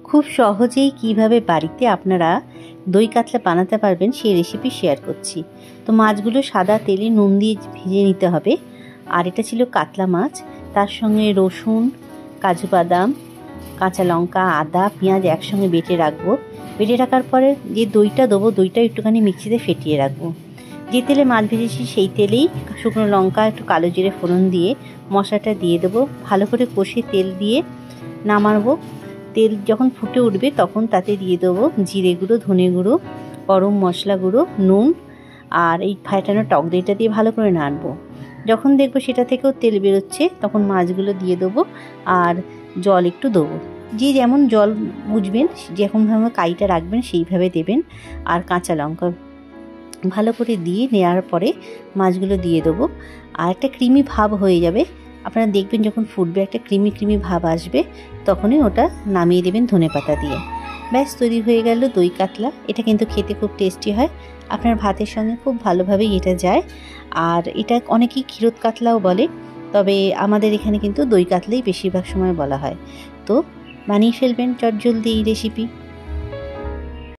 খুব সহজেই কিভাবে বাড়িতে আপনারা দই কাতলা বানাতে পারবেন সেই রেসিপি শেয়ার করছি। তো মাছগুলো সাদা তেলে নুন দিয়ে ভেজে নিতে হবে। আর এটা ছিল কাতলা মাছ, তার সঙ্গে রসুন, কাজু বাদাম, কাঁচা লঙ্কা, আদা, পেঁয়াজ একসঙ্গে বেটে রাখবো। বেটে রাখার পরে যে দইটা দেবো, দইটা একটুখানি মিক্সিতে ফেটিয়ে রাখবো। যে তেলে মাছ ভেজেছি সেই তেলেই শুকনো লঙ্কা, একটু কালো জিরে ফোড়ন দিয়ে মশলাটা দিয়ে দেবো। ভালো করে কষে তেল দিয়ে নামাবো। তেল যখন ফুটে উঠবে তখন তাতে দিয়ে দেবো জিরে গুঁড়ো, ধনে গুঁড়ো, গরম মশলা গুঁড়ো, নুন আর এই ফাটানো টক দইটা দিয়ে ভালো করে নাড়বো। যখন দেখবো সেটা থেকেও তেল বেরোচ্ছে তখন মাছগুলো দিয়ে দেবো আর জল একটু দেবো। যে যেমন জল বুঝবেন, যেরকমভাবে কাইটা রাখবেন সেইভাবে দেবেন। আর কাঁচা লঙ্কা ভালো করে দিয়ে নেওয়ার পরে মাছগুলো দিয়ে দেবো। আর একটা ক্রিমি ভাব হয়ে যাবে, আপনারা দেখবেন যখন ফুটবে একটা ক্রিমি ভাব আসবে, তখনই ওটা নামিয়ে দেবেন ধনেপাতা দিয়ে। ব্যাস তৈরি হয়ে গেল দই কাতলা। এটা কিন্তু খেতে খুব টেস্টি হয়, আপনার ভাতের সঙ্গে খুব ভালোভাবেই এটা যায়। আর এটা অনেকেই ক্ষীরোদ কাতলাও বলে, তবে আমাদের এখানে কিন্তু দই কাতলাই বেশিরভাগ সময় বলা হয়। তো বানিয়ে ফেলবেন চটজলদি এই রেসিপি।